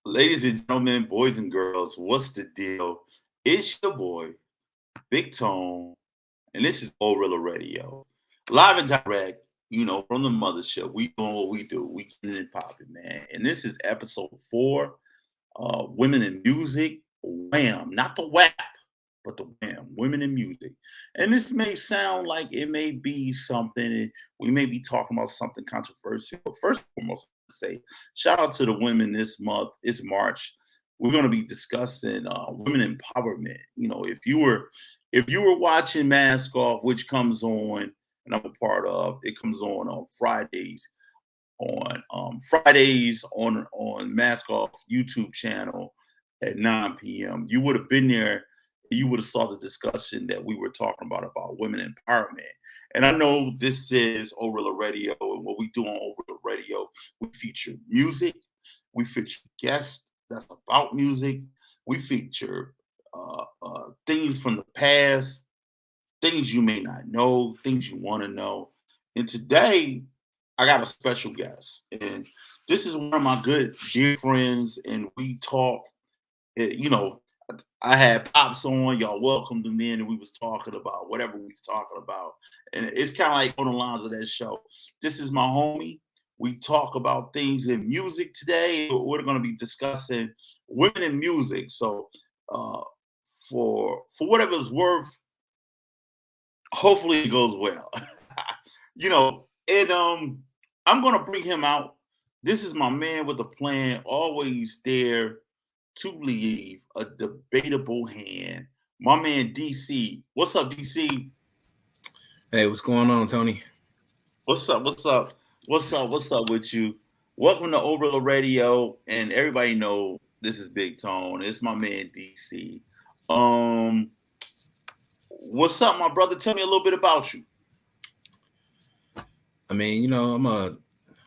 Ladies and gentlemen, boys and girls, what's the deal? It's your boy, Big Tone, and this is Gorilla Radio. Live and direct, from the mothership. We doing what we do. We getting it popping, man. And this is episode 4, Women in Music. Wham. Not the WAP, but the Wham. Women in Music. And this may sound like it may be something, we may be talking about something controversial. But first and foremost, say shout out to the women this month. It's March. We're going to be discussing women empowerment. If you were watching Mask Off, which comes on, and I'm a part of, it comes on Fridays on Mask Off's YouTube channel at 9 p.m. You would have been there. You would have saw the discussion that we were talking about women empowerment. And I know this is Orilla Radio, and what we do on Orilla Radio, we feature music, we feature guests that's about music, we feature things from the past, things you may not know, things you want to know. And today, I got a special guest, and this is one of my good dear friends, and we talk. You know, I had pops on. Y'all welcomed him in, and we was talking about whatever we was talking about, and it's kind of like on the lines of that show. This is my homie. We talk about things in music today. We're going to be discussing women in music. So, uh, for whatever it's worth, hopefully it goes well. And I'm gonna bring him out. This is my man with a plan, always there to leave a debatable hand. My man DC. What's up, DC? Hey, what's going on, Tony? What's up? What's up? What's up with you? Welcome to Overload Radio, and everybody know this is Big Tone. It's my man DC. Um, what's up, my brother? Tell me a little bit about you. I'm a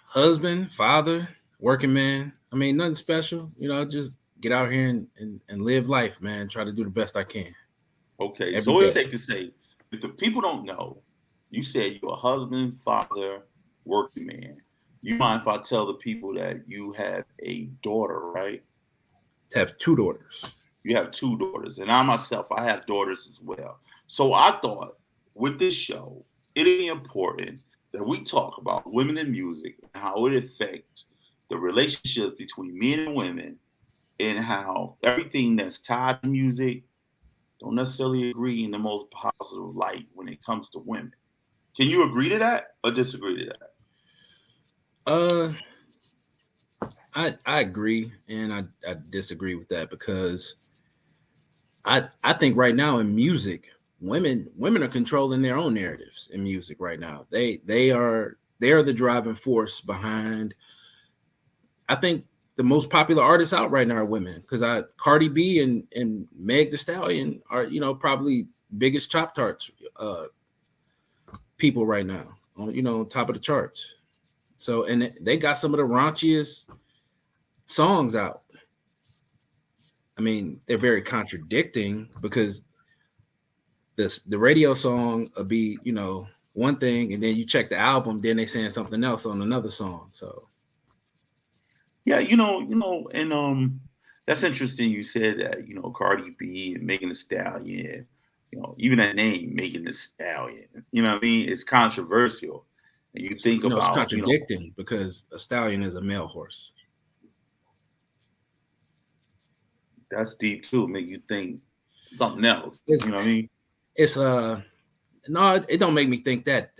husband, father, working man. Nothing special. Just get out here and live life, man. Try to do the best I can Okay, every so it's day. safe to say, if the people don't know, you said you're a husband, father, working man. You mind if I tell the people that you have a daughter, right? To have two daughters. You have two daughters, and I myself, I have daughters as well. So I thought with this show, it'd be important that we talk about women in music and how it affects the relationships between men and women, and how everything that's tied to music don't necessarily agree in the most positive light when it comes to women. Can you agree to that or disagree to that? Uh, I agree and I disagree with that because I think right now in music, women are controlling their own narratives in music right now. They are the driving force behind. I think the most popular artists out right now are women because I Cardi B and Meg The Stallion are probably biggest chop tarts people right now on top of the charts. So and they got some of the raunchiest songs out. They're very contradicting because the radio song will be one thing, and then you check the album, then they saying something else on another song. So Yeah, and that's interesting. You said that Cardi B and Megan Thee Stallion, even that name, Megan Thee Stallion. You know what I mean? It's controversial, and you think it's about contradicting because a stallion is a male horse. that's deep too. Make you think something else. It's You know what I mean? it's no, it don't make me think that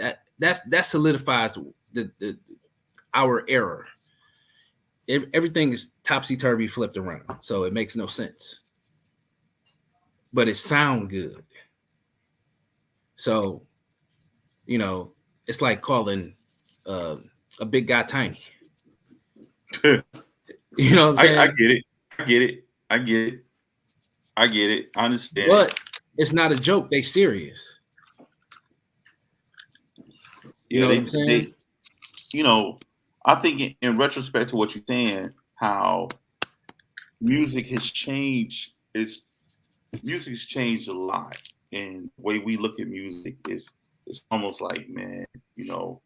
solidifies the our error. Everything is topsy turvy flipped around, so it makes no sense. But it sound good. So it's like calling uh, a big guy tiny. You know what I'm I saying? get it. I get it. I get it. I get it. I understand it. But it's not a joke. They serious. You Yeah, know what they I'm saying? they you know, I think in retrospect to what you're saying, how music has changed. Music has changed a lot, and the way we look at music is it's almost like, man, you know,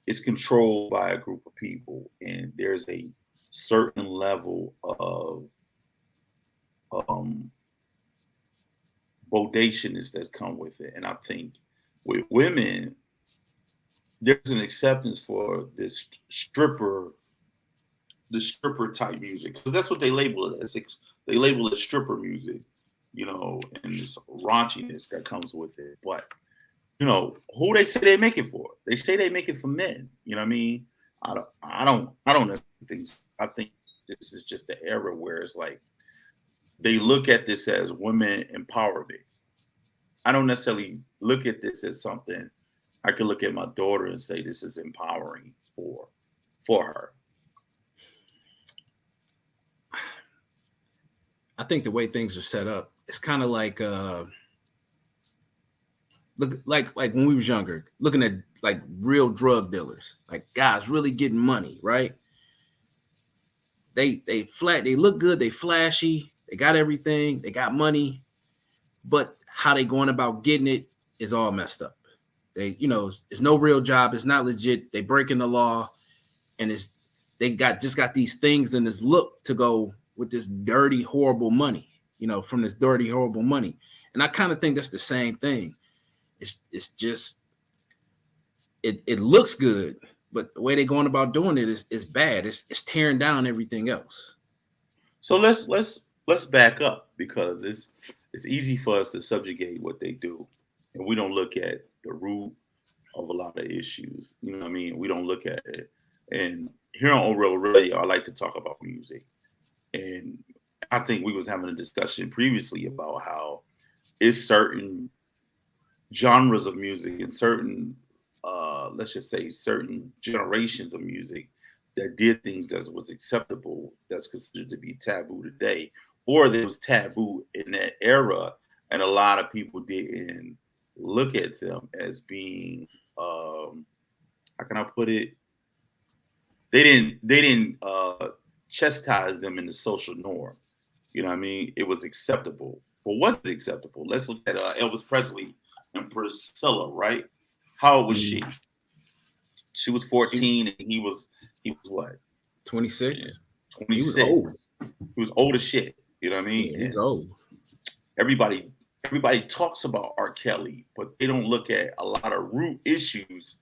it's controlled by a group of people, and there's a certain level of um bodaciousness that come with it. And I think with women, there's an acceptance for this stripper, the stripper type music, because that's what they label it as. They label it stripper music, and this raunchiness that comes with it. But who they say they make it for? They say they make it for men. You know what I mean? I don't necessarily think. I think this is just the era where it's like they look at this as women empowerment. I don't necessarily look at this as something I could look at my daughter and say this is empowering for her. I think the way things are set up, it's kind of like look like when we was younger, looking at like real drug dealers, like guys really getting money, right? They look good, they flashy, they got everything, they got money, but how they going about getting it is all messed up. It's no real job, it's not legit, they breaking the law, and they got these things and this look to go with this dirty, horrible money, from this dirty, horrible money. And I kind of think that's the same thing. It's just it looks good, but the way they're going about doing it is bad. It's tearing down everything else. So let's back up, because it's easy for us to subjugate what they do, and we don't look at the root of a lot of issues. You know what I mean? We don't look at it. And here on Real Radio, I like to talk about music, and I think we was having a discussion previously about how it's certain genres of music and certain let's just say certain generations of music that did things that was acceptable, that's considered to be taboo today, or that was taboo in that era, and a lot of people didn't look at them as being how can I put it, they didn't chastise them in the social norm. You know what I mean? It was acceptable. But was it acceptable? Let's look at Elvis Presley and Priscilla, right? How old was she? Mm. She was 14 and he was what? 26. He was 26. old. He was old as shit. You know what I mean? Yeah, he's And old. everybody talks about R. Kelly, but they don't look at a lot of root issues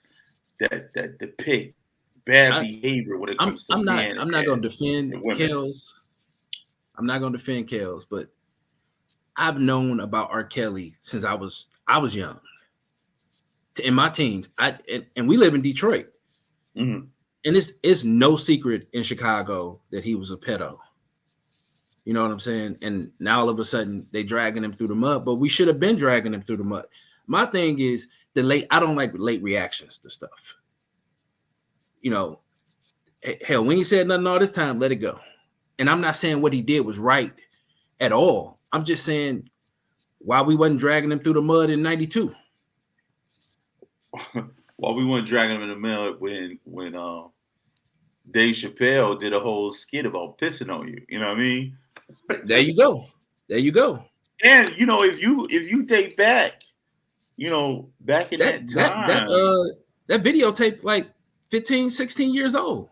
that depict bad I, behavior when it I'm comes to I'm not men I'm not gonna and defend women. Kels. I'm not gonna defend Kels, but I've known about R. Kelly since I was young, in my teens. And we live in Detroit, Mhm. and it's no secret in Chicago that he was a pedo. You know what I'm saying? And now all of a sudden they dragging him through the mud, but we should have been dragging him through the mud. My thing is the late. I don't like late reactions to stuff. You know, hell, we ain't said nothing all this time. Let it go. And I'm not saying what he did was right at all. I'm just saying why we wasn't dragging him through the mud in '92. While we weren't dragging him in the mail when Dave Chappelle did a whole skit about pissing on you. You know what I mean? There you go. There you go. And if you date back, back in That that that that time, uh that videotape like 15, 16 years old.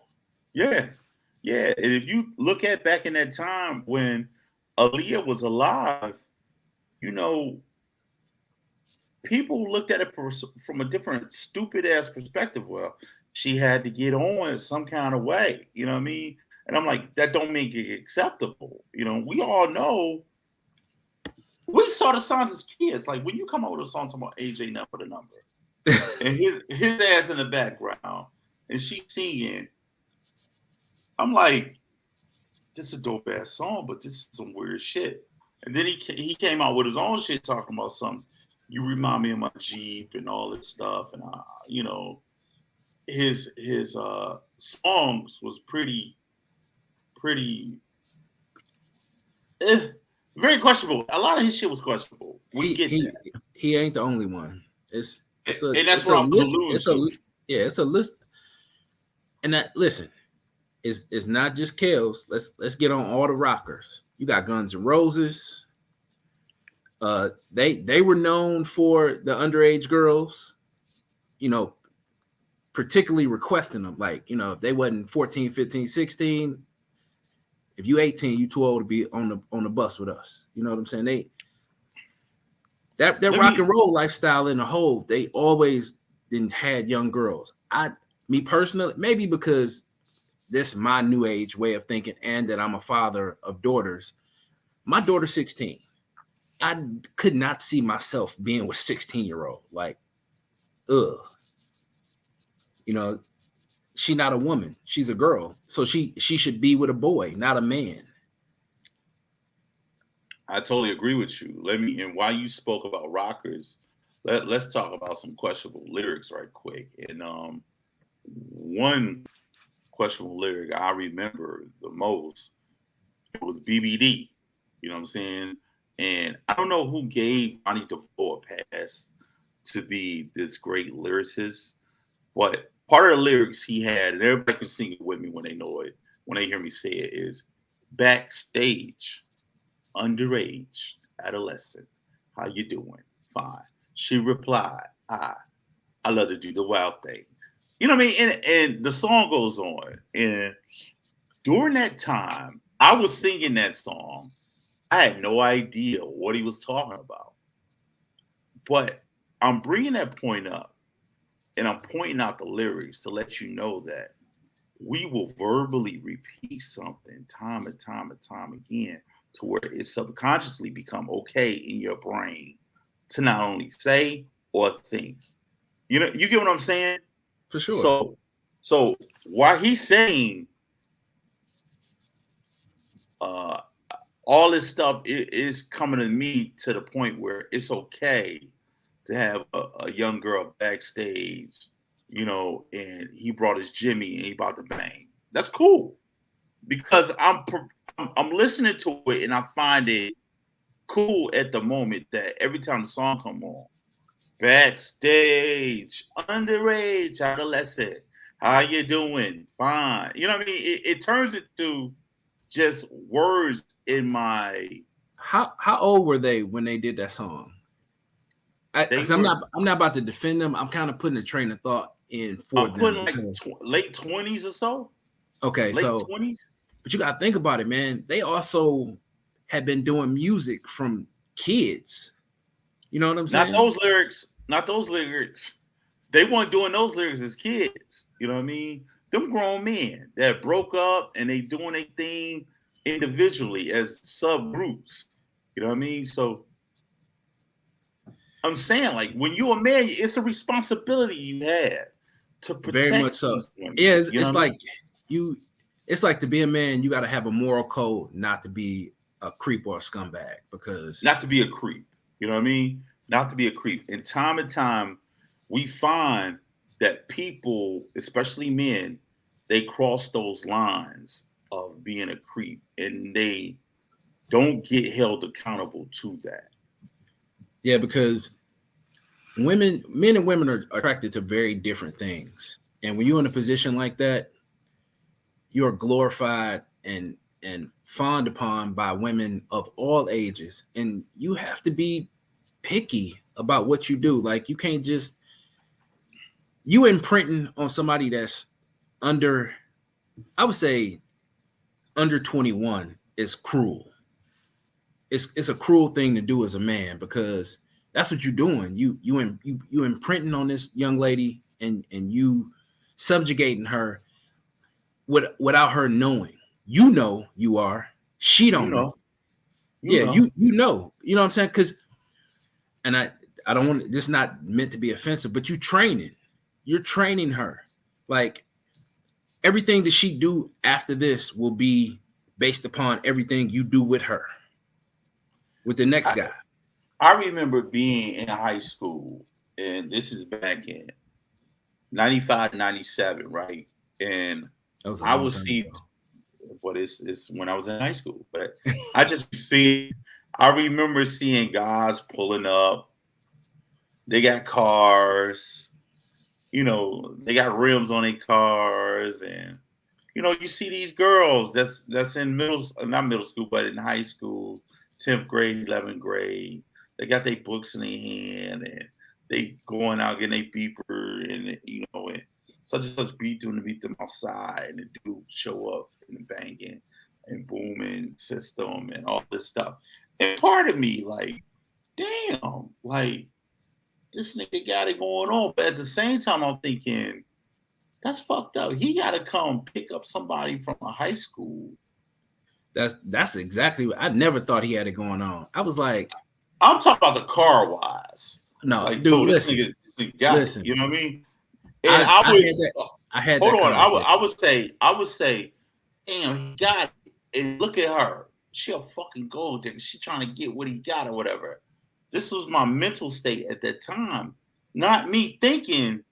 yeah, yeah. And if you look at back in that time when Aaliyah was alive, you know, people looked at it from a different stupid ass perspective. Well, she had to get on some kind of way. You know what I mean? And I'm like, that don't make it acceptable. We all know. We saw the songs as kids. Like when you come out with a song talking about AJ Number the Number, and his ass in the background, and she singing, I'm like, this is a dope ass song, but this is some weird shit. And then he came out with his own shit talking about something. You remind me of my Jeep and all this stuff, and his songs was pretty eh, very questionable. A lot of his shit was questionable. We he get he that, he ain't the only one. It's a and that's it's what a I was list. alluding It's a to. yeah. It's a list. And that listen, it's not just Kels. Let's get on all the rockers. You got Guns N' Roses. They were known for the underage girls. You know, particularly requesting them. Like if they wasn't 14, 15, 16. If you 18, you too old to be on the bus with us. You know what I'm saying? That Let rock me and roll lifestyle in the whole, they always didn't had young girls. Me personally, maybe because this is my new age way of thinking, and that I'm a father of daughters. My daughter's 16. I could not see myself being with a 16-year-old. Like, ugh. You know, she not a woman. She's a girl. So she should be with a boy, not a man. I totally agree with you. Let me and while you spoke about rockers, let's talk about some questionable lyrics right quick. And one questionable lyric I remember the most, it was BBD. You know what I'm saying? And I don't know who gave Ronnie DeVoe a pass to be this great lyricist, but part of the lyrics he had, and everybody can sing it with me when they know it, when they hear me say it, is backstage, underage, adolescent. How you doing? Fine. She replied, I love to do the wild thing. You know what I mean? And the song goes on. And during that time, I was singing that song. I had no idea what he was talking about. But I'm bringing that point up and I'm pointing out the lyrics to let you know that we will verbally repeat something time and time and time again to where it subconsciously become okay in your brain to not only say or think. You know, you get what I'm saying? For sure. So while he's saying uh all this stuff is coming to me to the point where it's okay to have a young girl backstage, and he brought his Jimmy and he about to bang. That's cool because I'm listening to it and I find it cool at the moment that every time the song come on, backstage, underage, adolescent, how you doing? Fine. You know what I mean? It turns it to just words in my. How old were they when they did that song? They I'm were not about to defend them. I'm kind of putting a train of thought in for I'm them putting like because late 20s or so. okay, Late so 20s. but you gotta think about it, man. They also had been doing music from kids. You know what I'm Not saying? those lyrics. Not those lyrics. They weren't doing those lyrics as kids. You know what I mean? Them grown men that broke up and they doing a thing individually as subgroups. You know what I mean? So I'm saying, like, when you're a man, it's a responsibility you have to Very much protect so. these women. Yeah, You know it's what I mean? like you. It's like to be a man, you got to have a moral code, not to be a creep or a scumbag. Because Not to be a creep. You know what I mean? Not to be a creep. And time, we find that people, especially men, they cross those lines of being a creep and they don't get held accountable to that. yeah, because men and women are attracted to very different things, and when you're in a position like that, you are glorified and fawned upon by women of all ages, and you have to be picky about what you do. Like you can't just you imprinting on somebody that's under, I would say, under 21 is cruel. It's a cruel thing to do as a man because that's what you're doing. You imprinting on this young lady and you subjugating her without her knowing. You know you are. She You don't know. know, you Yeah, know. you know. You know what I'm saying? Because and I don't want this, not meant to be offensive, but you training. You're training her. Like everything that she do after this will be based upon everything you do with her, with the next I, guy. I remember being in high school, and this is back in 95, 97, right? And That was a I long time received, ago. but it's when I was in high school. But I just see, I remember seeing guys pulling up. They got cars, they got rims on their cars, and you see these girls that's in not middle school, but in high school, 10th grade, 11th grade. They got their books in their hand and they going out getting a beeper and such and such beat doing to meet them outside and the dude show up and banging. and booming system and all this stuff. And part of me, like, damn, like this nigga got it going on. But at the same time, I'm thinking, that's fucked up. He got to come pick up somebody from a high school. That's exactly what I never thought he had it going on. I was like, I'm talking about the car wise. no, Like, dude, yo, listen, this nigga got it. listen. You know what I mean? And I I would had that. I had hold that on. conversation. I would say, damn, he got it. And look at her. She a fucking gold digger. She trying to get what he got or whatever. This was my mental state at that time. Not me thinking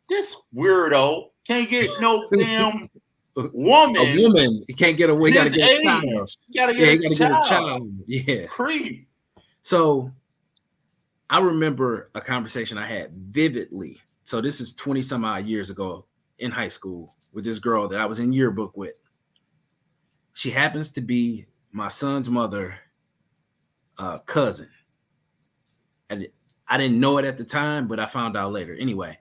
this weirdo can't get no damn woman. A woman, you can't get away. You got to His get a child. age. You gotta Yeah, get you got to get a child. Yeah. Creep. So I remember a conversation I had vividly. So this is 20 some odd years ago in high school with this girl that I was in yearbook with. She happens to be my son's mother, cousin. And I didn't know it at the time, but I found out later. Anyway,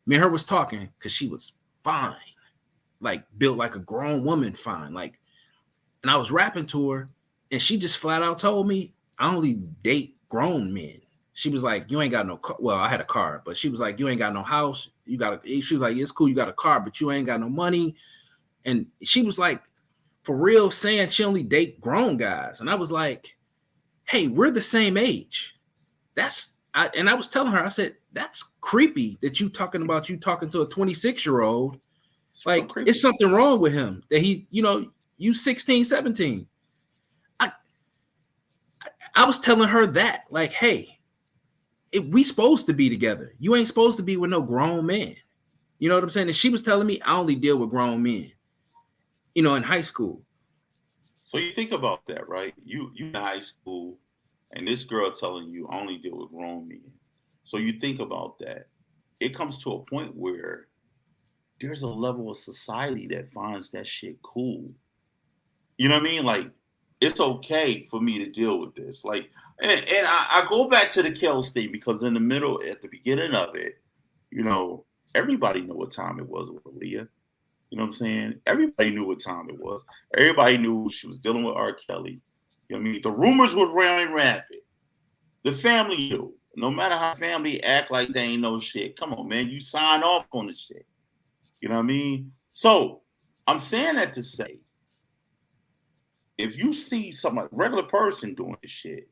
me and her was talking because she was fine, like built like a grown woman, fine. Like, and I was rapping to her, and she just flat out told me, I only date grown men. She was like, you ain't got no car. Well, I had a car, but she was like, you ain't got no house. You got a, she was like, it's cool, you got a car, but you ain't got no money. And she was like, for real, saying she only date grown guys. And I was like, hey, we're the same age. And I was telling her, I said, that's creepy that you talking to a 26-year-old. Like, it's something wrong with him that he's, you 16, 17. I was telling her that, like, hey, we supposed to be together. You ain't supposed to be with no grown man. You know what I'm saying? And she was telling me I only deal with grown men, in high school. So you think about that, right? You in high school, and this girl telling you I only deal with grown men. So you think about that. It comes to a point where there's a level of society that finds that shit cool. You know what I mean? Like, it's okay for me to deal with this. Like, and I go back to the Kells thing because in the middle, at the beginning of it, everybody knew what time it was with Aaliyah. You know what I'm saying? Everybody knew what time it was. Everybody knew she was dealing with R. Kelly. You know what I mean? The rumors were running rapid. The family knew. No matter how family act like they ain't no shit. Come on, man. You sign off on the shit. You know what I mean? So I'm saying that to say, if you see some regular person doing this shit,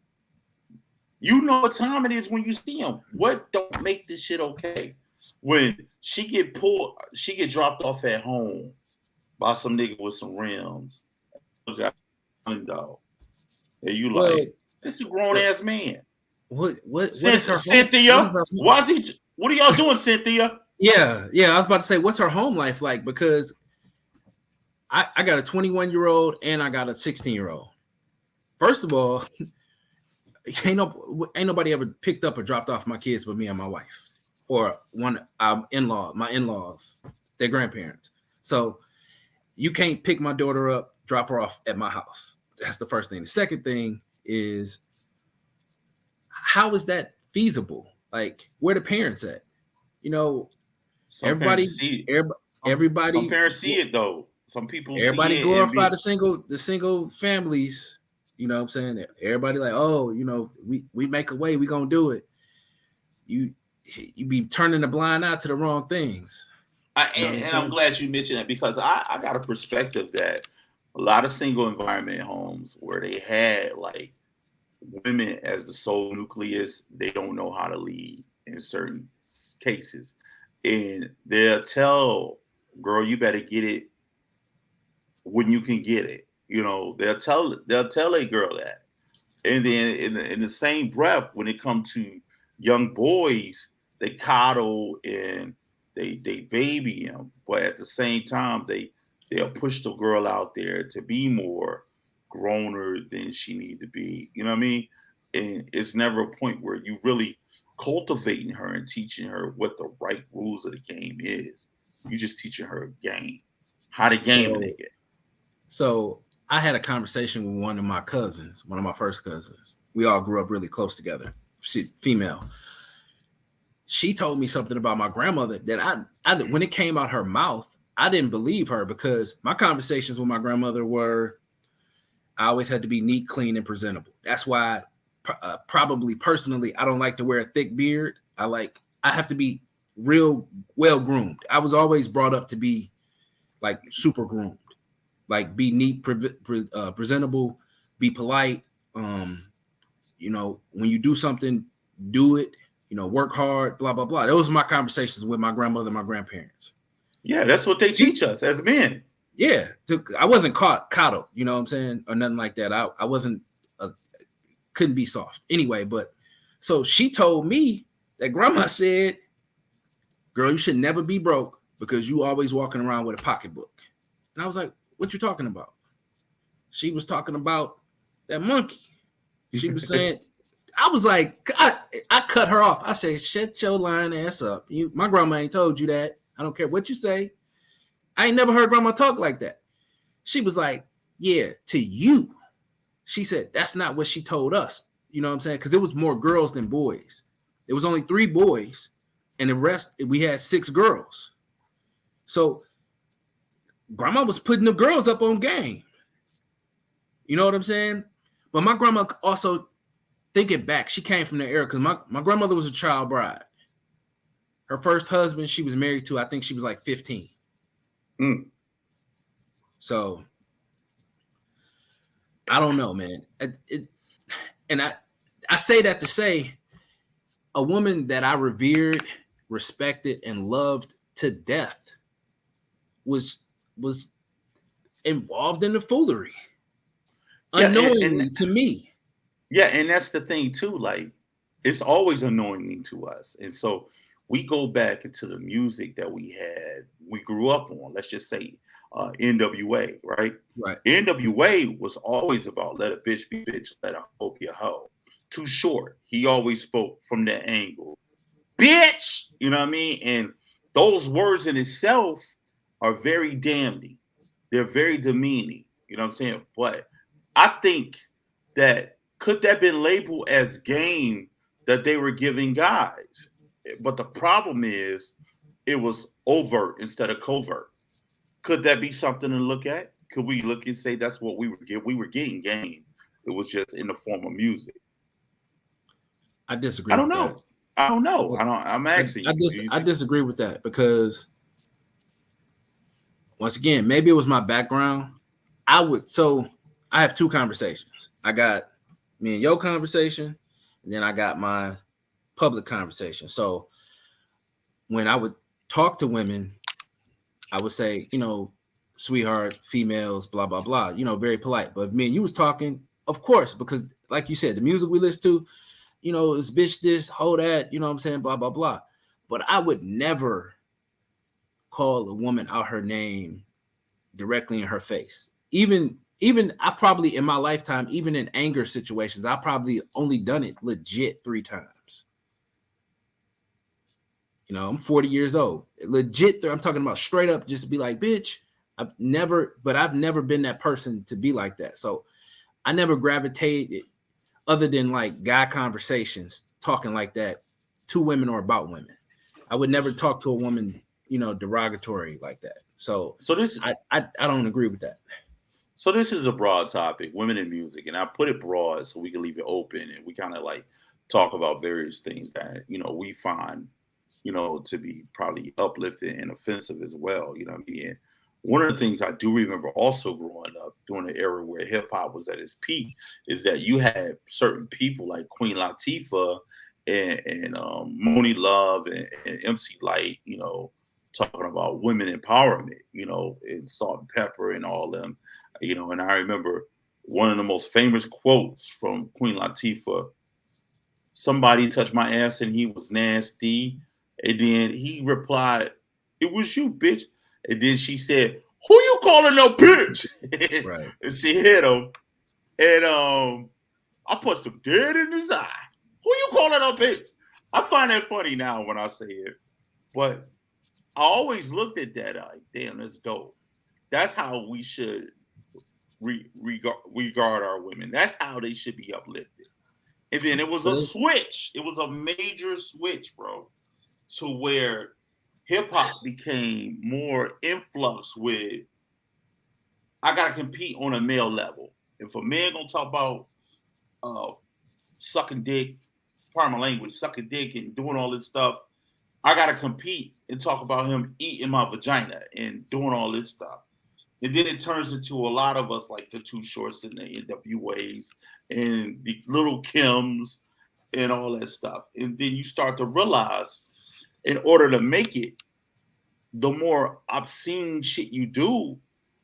you know what time it is when you see them. What don't make this shit okay? When she get dropped off at home by some nigga with some rims, look out the window, and you like, this is a grown ass man. What is her Cynthia? What are y'all doing, Cynthia? Yeah. I was about to say, what's her home life like? Because I got a 21-year-old and I got a 16-year-old. First of all, ain't nobody ever picked up or dropped off my kids but me and my wife, or my in-laws, their grandparents. So you can't pick my daughter up, drop her off at my house. That's the first thing. The second thing is, how is that feasible? Like, where the parents at? Everybody. Some parents see it though. Some people. Everybody glorify the single families. You know what I'm saying? Everybody like, oh, we make a way, we gonna do it. You be turning a blind eye to the wrong things. And I'm glad you mentioned that because I got a perspective that a lot of single environment homes where they had like women as the sole nucleus, they don't know how to lead in certain cases. And they'll tell, girl, you better get it when you can get it. They'll tell a girl that. And then in the same breath, when it comes to young boys, they coddle and they baby him, but at the same time they'll push the girl out there to be more growner than she need to be. You know what I mean? And it's never a point where you really cultivating her and teaching her what the right rules of the game is. You just teaching her a game, how to game a nigga. So I had a conversation with one of my first cousins. We all grew up really close together. She female. She told me something about my grandmother that I when it came out her mouth, I didn't believe her because my conversations with my grandmother were, I always had to be neat, clean, and presentable. That's why, probably personally, I don't like to wear a thick beard. I have to be real well groomed. I was always brought up to be like super groomed, like be neat, presentable, be polite. When you do something, do it. Work hard, blah blah blah. Those are my conversations with my grandmother, and my grandparents. Yeah, that's what they teach us as men. Yeah, so I wasn't coddled, you know what I'm saying, or nothing like that. I wasn't, couldn't be soft anyway. But so she told me that grandma said, "Girl, you should never be broke because you always walking around with a pocketbook." And I was like, "What you talking about?" She was talking about that monkey. She was saying, I was like, I cut her off. I said, "Shut your lying ass up. My grandma ain't told you that. I don't care what you say. I ain't never heard grandma talk like that." She was like, "Yeah, to you." She said, "That's not what she told us." You know what I'm saying? Because there was more girls than boys. It was only 3 boys, and the rest, we had 6 girls. So grandma was putting the girls up on game. You know what I'm saying? But my grandma also, thinking back, she came from the era because my grandmother was a child bride. Her first husband she was married to, I think she was like 15. Mm. So I don't know, man. And I say that to say, a woman that I revered, respected, and loved to death was involved in the foolery Yeah, and unknowingly to me. yeah, and that's the thing too. Like, it's always annoying to us, and so we go back into the music that we grew up on. Let's just say NWA, right? Right. NWA was always about let a bitch be bitch, let a hoe be a hoe. Too Short, he always spoke from that angle, bitch. You know what I mean? And those words in itself are very damning. They're very demeaning. You know what I'm saying? But I think that could that been labeled as game that they were giving guys. But the problem is it was overt instead of covert. Could that be something to look at? Could we look and say that's what we were getting? We were getting game. It was just in the form of music. I I disagree don't with that. know. I don't know. I don't. I'm asking you. Do you I think? disagree with that because, once again, maybe it was my background. I have 2 conversations. I got me and your conversation, and then I got my public conversation. So when I would talk to women, I would say, sweetheart, females, blah blah blah. Very polite. But me and you was talking, of course, because like you said, the music we listen to, it's bitch this, hold that, you know what I'm saying, blah blah blah. But I would never call a woman out her name directly in her face. Even I probably in my lifetime, even in anger situations, I probably only done it legit 3 times. I'm 40 years old. Legit, I'm talking about straight up just be like, bitch. I've never been that person to be like that. So I never gravitated, other than like guy conversations, talking like that to women or about women. I would never talk to a woman, derogatory like that. So So this I don't agree with that. So this is a broad topic, women in music, and I put it broad so we can leave it open and we kind of like talk about various things that we find to be probably uplifting and offensive as well. You know what I mean? And one of the things I do remember also growing up during the era where hip hop was at its peak is that you had certain people like Queen Latifah and Moni Love and MC Light, talking about women empowerment, and Salt and Pepper and all them, and I remember one of the most famous quotes from Queen Latifah: "Somebody touched my ass and he was nasty." And then he replied, "It was you, bitch." And then she said, "Who you calling a bitch?" Right. And she hit him. And I punched him dead in his eye. "Who you calling a bitch?" I find that funny now when I say it. But I always looked at that like, damn, that's dope. That's how we should regard our women. That's how they should be uplifted. And then it was a Well, switch. It was a major switch, bro, to where hip hop became more influx with I gotta compete on a male level. if a man gonna talk about sucking dick, pardon my language, sucking dick and doing all this stuff, I gotta compete and talk about him eating my vagina and doing all this stuff. And then it turns into a lot of us like the Too Shorts and the NWAs and the Little Kims and all that stuff. And then you start to realize, in order to make it, the more obscene shit you do,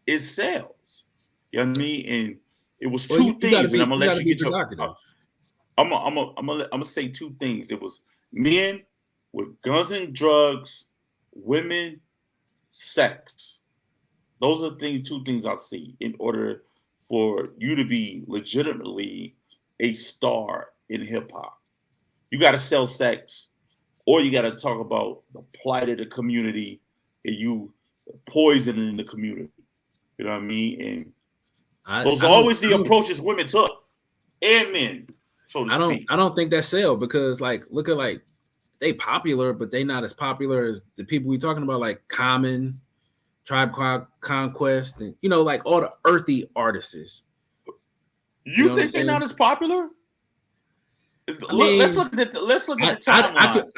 it sells. You know what I mean? And it was two things, and I'm gonna let you get your. I'm gonna say two things. It was men with guns and drugs, women, sex. Those are two things I see in order for you to be legitimately a star in hip hop. You got to sell sex, or you got to talk about the plight of the community and you poisoning the community. You know what I mean? And those are always the approaches women took, and men. So to speak. I don't think that's sell, because like look at like they popular, but they not as popular as the people we talking about, like Common, Tribe Called Conquest, and like all the earthy artists. You think they're not as popular? Let's look at the timeline.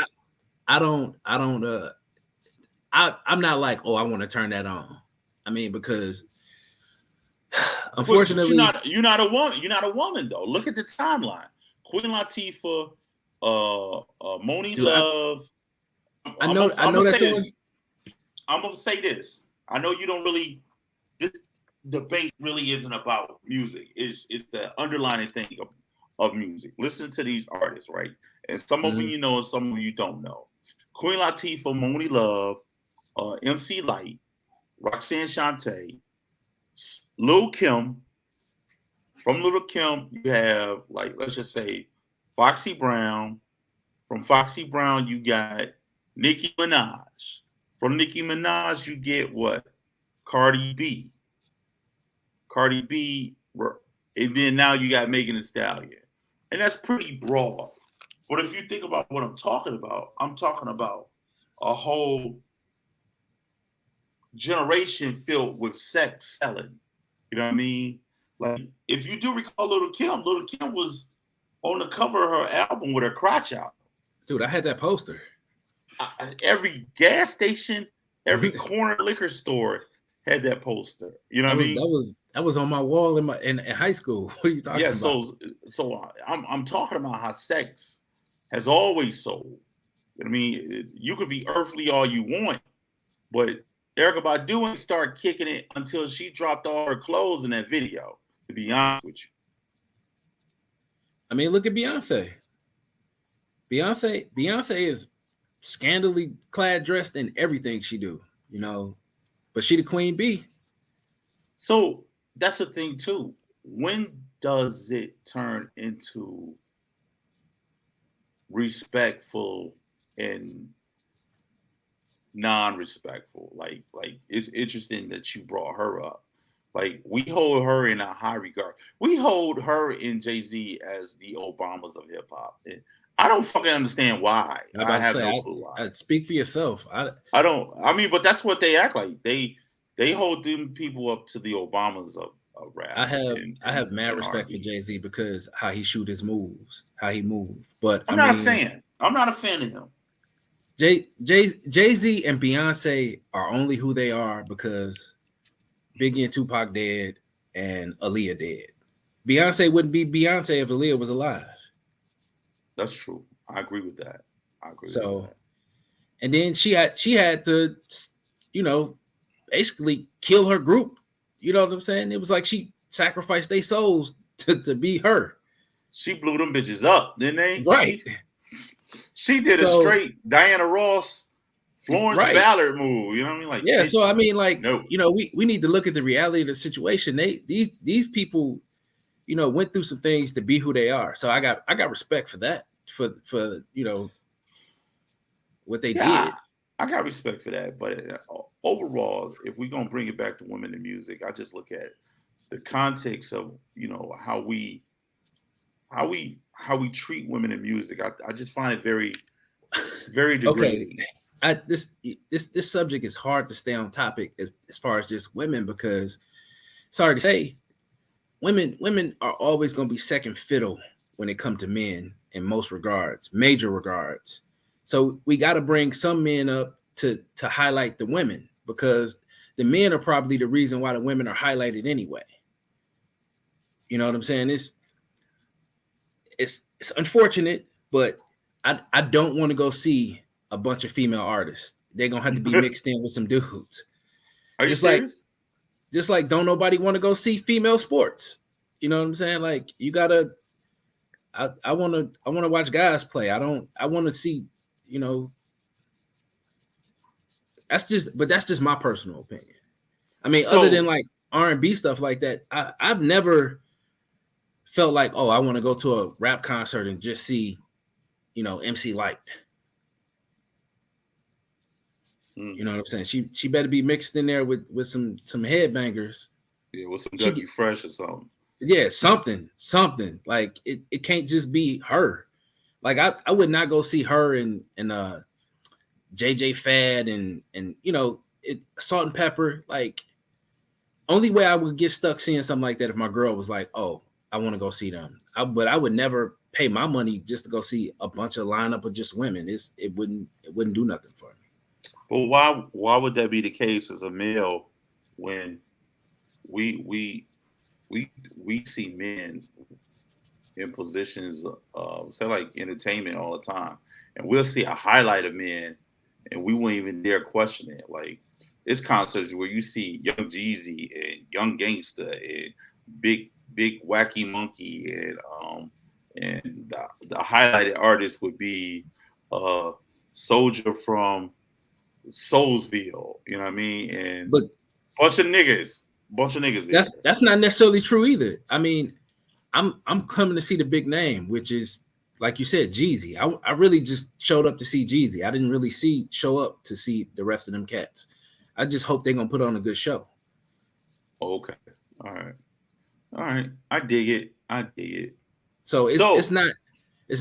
I'm not like, oh, I want to turn that on. I mean, because unfortunately, you're not a woman. You're not a woman though. Look at the timeline. Queen Latifah, Moni Love. I know that. I'm gonna say this. I know you don't really. This debate really isn't about music. It's the underlying thing of music. Listen to these artists, right? And some of them you know, and some of them you don't know. Queen Latifah, Moni Love, MC Lyte, Roxanne Shante, Lil Kim. From Lil Kim, you have, like, let's just say Foxy Brown. From Foxy Brown, you got Nicki Minaj. From Nicki Minaj, you get what? Cardi B. And then now you got Megan Thee Stallion. And that's pretty broad. But if you think about what I'm talking about a whole generation filled with sex selling. You know what I mean? Like, if you do recall Little Kim was on the cover of her album with her crotch out. Dude, I had that poster. Every gas station, every corner liquor store had that poster. You know what I mean? That was on my wall in high school. What are you talking about? So I'm talking about how sex has always sold. You know what I mean? You could be earthly all you want, but Erykah Badu ain't start kicking it until she dropped all her clothes in that video, to be honest with you. I mean, look at Beyonce. Beyonce is scandalously clad, dressed in everything she do, but she the queen bee. So that's the thing too. When does it turn into respectful and non-respectful? Like it's interesting that you brought her up. Like, we hold her in a high regard. We hold her and Jay-Z as the Obamas of hip hop. I don't fucking understand why. I have no clue why. Speak for yourself. I don't. I mean, but that's what they act like. They hold them people up to the Obamas of rap. I have mad respect for Jay-Z because how he shoot his moves, how he move. But I'm not a fan. I'm not a fan of him. Jay-Z and Beyonce are only who they are because Biggie and Tupac dead and Aaliyah dead. Beyonce wouldn't be Beyonce if Aaliyah was alive. That's true. I agree with that. And then she had to, basically kill her group. You know what I'm saying? It was like she sacrificed their souls to be her. She blew them bitches up, didn't they? Right. She did a straight Diana Ross, Florence Ballard move. You know what I mean? Like, yeah. So I mean, like, no. We need to look at the reality of the situation. These people, went through some things to be who they are. So I got respect for that. For what they did. I got respect for that. But overall, if we're gonna bring it back to women in music, I just look at the context of how we treat women in music. I just find it very, very degrading. Okay. This subject is hard to stay on topic as far as just women, because sorry to say, women are always going to be second fiddle when it comes to men in most regards, major regards. So we got to bring some men up to highlight the women, because the men are probably the reason why the women are highlighted anyway. You know what I'm saying? It's unfortunate, but I don't want to go see a bunch of female artists. They're gonna have to be mixed in with some dudes. Are you Just like serious? don't nobody want to go see female sports. You know what I'm saying? Like you gotta I wanna watch guys play. I wanna see, you know, that's just my personal opinion. I mean, other than So like R&B stuff like that, I've never felt like, oh, I want to go to a rap concert and just see, MC Light. You know what I'm saying? She better be mixed in there with some headbangers. yeah, with some She get, Dougie Fresh or something. yeah, something. Like it can't just be her. Like I would not go see her and JJ Fad and Salt and Pepper. Like only way I would get stuck seeing something like that if my girl was like, oh, I want to go see them. But I would never pay my money just to go see a bunch of lineup of just women. It wouldn't do nothing for me. But why would that be the case as a male when we we we see men in positions say like entertainment all the time, and we'll see a highlight of men, and we won't even dare question it. Like it's concerts where you see Young Jeezy and Young Gangsta and Big Wacky Monkey and the highlighted artist would be uh Soldier from Soulsville, you know what I mean? And But bunch of niggas there. that's not necessarily true either. I mean, I'm coming to see the big name, which is like you said, Jeezy. I really just showed up to see Jeezy. I didn't really show up to see the rest of them cats. I just hope they're gonna put on a good show. Okay. All right. All right. I dig it. I dig it. So it's So,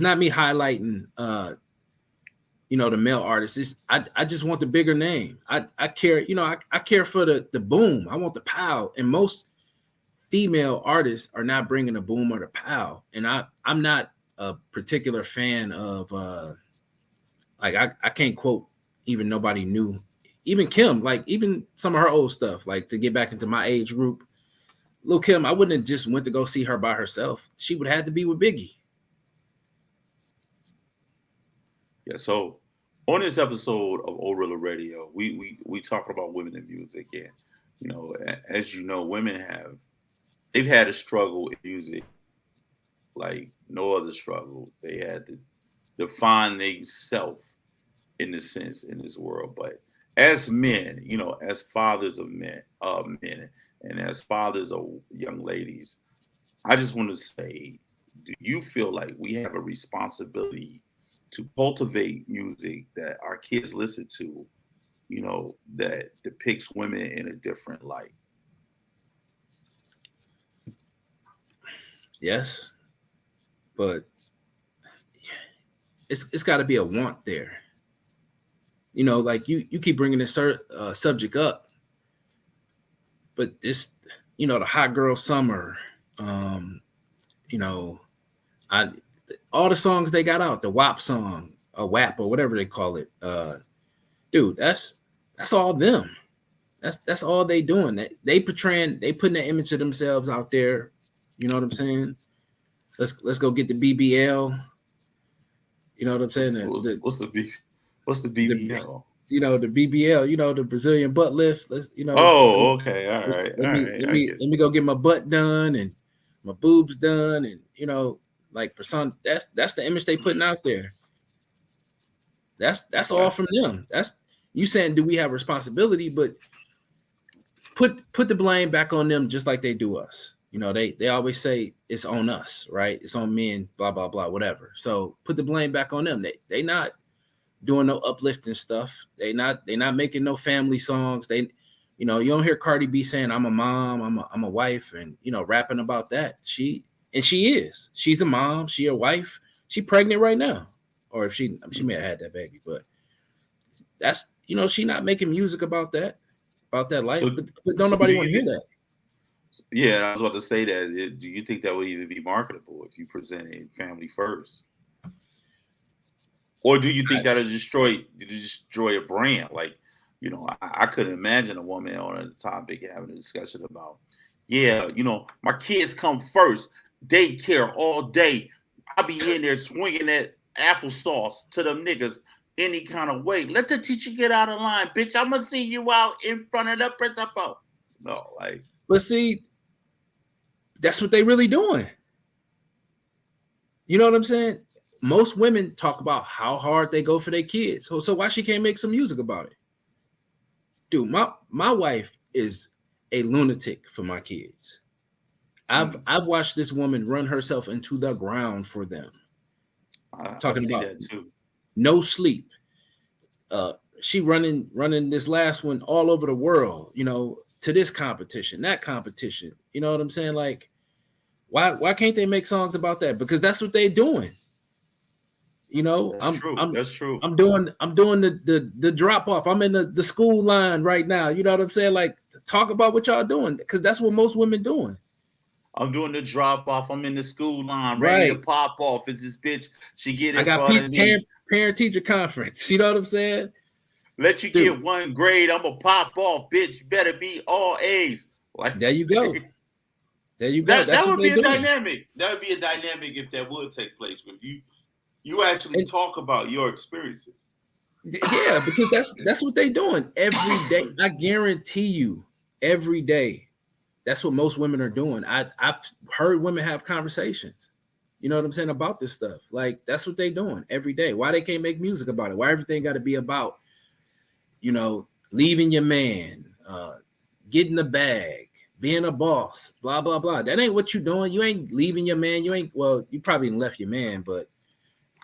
not me highlighting the male artists. I just want the bigger name. I care, I care for the boom. I want the pow. And most female artists are not bringing the boom or the pow. And I'm not a particular fan of like I can't quote even nobody new. Even Kim, like even some of her old stuff, like to get back into my age group. Lil Kim, I wouldn't have just went to go see her by herself. She would have had to be with Biggie. yeah, so on this episode of Orilla Radio, we talk about women in music, and as you know, women they've had a struggle in music like no other struggle. They had to define themselves in the sense in this world. But as men, as fathers of men, and as fathers of young ladies, I just want to say, do you feel like we have a responsibility to cultivate music that our kids listen to, that depicts women in a different light? Yes, but it's got to be a want there. Like you keep bringing this subject up, but this, the hot girl summer, you know, I all the songs they got out, the WAP song, a WAP or whatever they call it, dude, that's all them. That's all they doing. They putting the image of themselves out there. You know what I'm saying? Let's go get the BBL. You know what I'm saying? What's the The BBL? the BBL, the Brazilian butt lift. Let's Oh, okay, all right, all let me right, let I me get it. let me go get my butt done and my boobs done, and like for some, that's the image they putting out there. That's all Okay. from them. That's you saying, do we have responsibility? But put the blame back on them, just like they do us. They always say it's on us, right? It's on men, blah blah blah, whatever. So put the blame back on them. They not doing no uplifting stuff. They not making no family songs. You don't hear Cardi B saying I'm a mom, I'm a wife, and rapping about that. She's a mom, she a wife, she pregnant right now, or if she may have had that baby, but that's she not making music about that life. So, But don't so do nobody want you to hear think? that. Yeah, I was about to say that. Do you think that would even be marketable if you presented family first? Or do you think that'll destroy a brand? Like, I couldn't imagine a woman on a topic having a discussion about, yeah, my kids come first, daycare all day. I be in there swinging that applesauce to them niggas any kind of way. Let the teacher get out of line, bitch. I'm gonna see you out in front of the principal. No, like, But see, that's what they really doing. You know what I'm saying? Most women talk about how hard they go for their kids. So why she can't make some music about it? Dude, my wife is a lunatic for my kids. I've watched this woman run herself into the ground for them. I Talking see about that too. no sleep. She running this last one all over the world, to this competition, that competition. You know what I'm saying? Like, why can't they make songs about that? Because that's what they're doing. That's I'm true. I'm That's true. I'm doing the drop off. I'm in the school line right now. You know what I'm saying? Like, talk about what y'all doing, because that's what most women doing. I'm doing the drop off. I'm in the school line, ready to Right. pop off. It's this bitch. She get I in got front of me. parent teacher conference. You know what I'm saying? Let you Dude, get one grade. I'm gonna pop off, bitch. You better be all A's. Like there you go. There you go. that That's what would be they a doing. dynamic. That would be a dynamic if that would take place. But you actually And talk about your experiences. yeah, because that's what they doing every day. I guarantee you, every day. That's what most women are doing. I've heard women have conversations. You know what I'm saying about this stuff. Like, that's what they doing every day. Why they can't make music about it? Why everything got to be about, leaving your man, getting the bag, being a boss, blah blah blah. That ain't what you doing. You ain't leaving your man. You ain't. Well, you probably left your man, but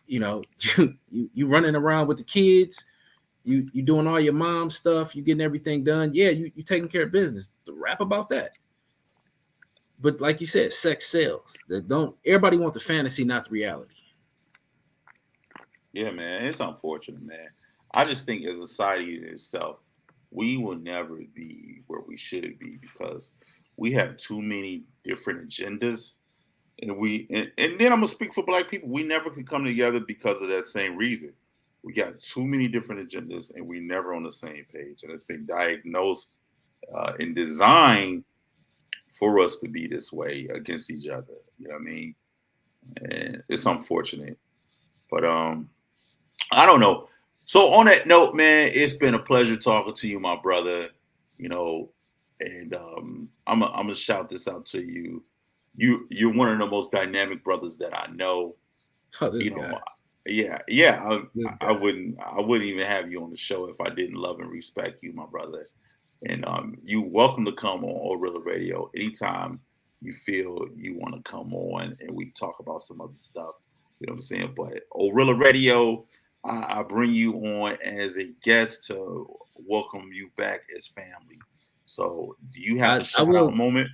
you running around with the kids. You doing all your mom stuff. You getting everything done. Yeah, you taking care of business. Rap about that. But like you said, sex sells. That don't everybody want the fantasy, not the reality. Yeah, man, it's unfortunate, man. I just think as a society in itself, we will never be where we should be because we have too many different agendas. And then I'm gonna speak for black people. We never could come together because of that same reason. We got too many different agendas, and we never on the same page. And it's been diagnosed and designed for us to be this way against each other. You know what I mean? And it's unfortunate, but I don't know. So on that note, man, it's been a pleasure talking to you, my brother. You know, and I'm gonna shout this out to you. You're one of the most dynamic brothers that I know. Oh, this You guy, know, yeah. this I guy. wouldn't even have you on the show if I didn't love and respect you, my brother. And you welcome to come on Orilla Radio anytime you feel you want to come on and we talk about some other stuff. You know what I'm saying? But Orilla Radio, I bring you on as a guest to welcome you back as family. So do you have I a I shout out will moment?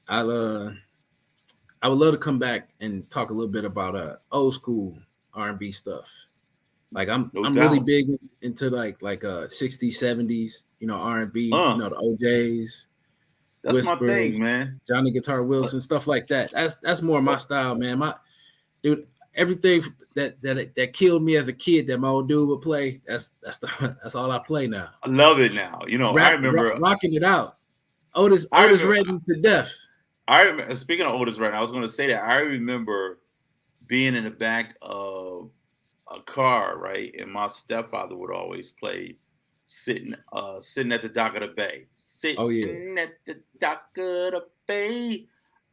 I'll I would love to come back and talk a little bit about old school R&B stuff. Like, I'm No I'm really doubt. big into like 60s, 70s, R&B, Uh, the OJs, that's my thing, Whispers, man. Johnny Guitar Uh, Wilson, stuff like that. That's more my uh, style, man. My dude, everything that killed me as a kid that my old dude would play, that's all I play now. I love it now. I remember. Rocking it out. Otis I Otis remember. Redding to death. I remember. Speaking of Otis right now, I was going to say that I remember being in the back of a car, right? And my stepfather would always play sitting at the dock of the bay. Oh yeah, Sitting at the dock of the bay.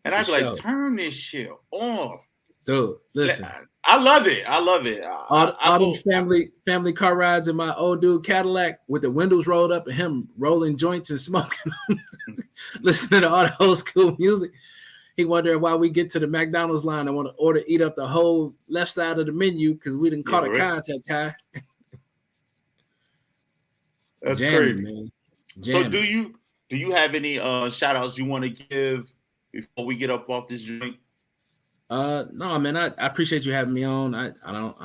And for I'd be like, sure. turn this shit off. Dude, listen. I love it. I love it. I All them go, family car rides in my old dude Cadillac with the windows rolled up and him rolling joints and smoking, listening to all the old school music. He wondering why we get to the McDonald's line and want to eat up the whole left side of the menu because we didn't yeah, caught a right. contact high. That's Jamming, crazy. man. So Jamming. do you have any shout outs you want to give before we get up off this joint? No, man, I appreciate you having me on. I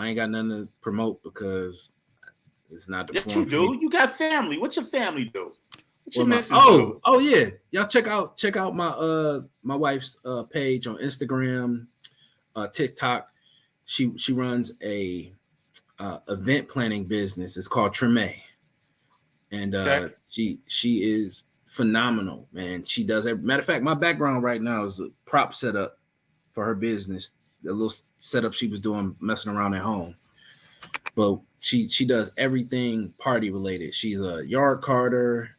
ain't got nothing to promote because it's not the Yes, forum you for me. do. You got family. What your family do? What's Well, your my message though? yeah, y'all check out my wife's page on Instagram, TikTok. She runs a event planning business. It's called Treme, and Okay. she is phenomenal, man. She does every matter of fact. My background right now is a prop setup for her business. The little setup she was doing messing around at home, but she does everything party related. She's a yard carter,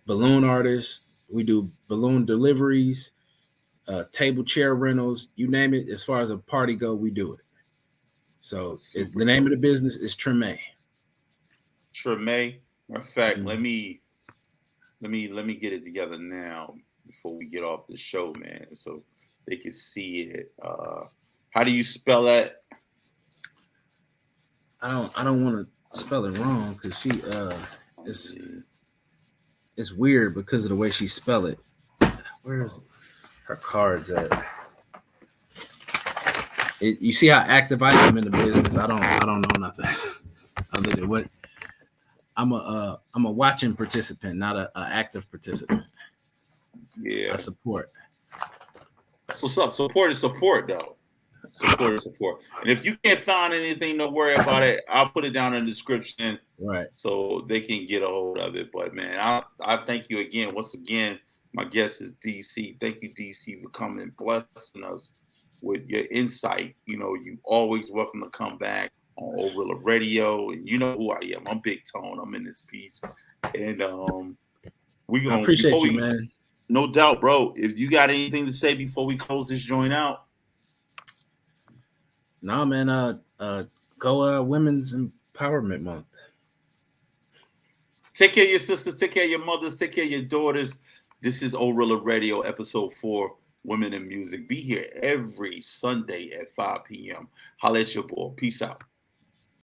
balloon artist. We do balloon deliveries, table chair rentals, you name it. As far as a party go, we do it. So That's super the name of dope. the business is Treme. Treme. In fact, Mm. let me get it together now before we get off the show, man, so they can see it. How do you spell that? I don't want to spell it wrong because it's it's weird because of the way she spell it. Where's her cards at? You see how active I am in the business. I don't know nothing other than what I'm a watching participant, not a active participant. I Yeah. support. So support is support though. Support is support. And if you can't find anything, don't worry about it. I'll put it down in the description Right. so they can get a hold of it. But man, I thank you again. Once again, my guest is DC. Thank you, DC, for coming and blessing us with your insight. You know, you always welcome to come back on Overla Radio. And you know who I am. I'm Big Tone. I'm in this piece. And we I gonna before appreciate you, we man. no doubt, bro. If you got anything to say before we close this joint out. Nah, man. Go Women's Empowerment Month. Take care of your sisters, take care of your mothers, take care of your daughters. This is Orilla Radio, episode 4, Women in Music. Be here every Sunday at 5 p.m. Holla at your boy. Peace out.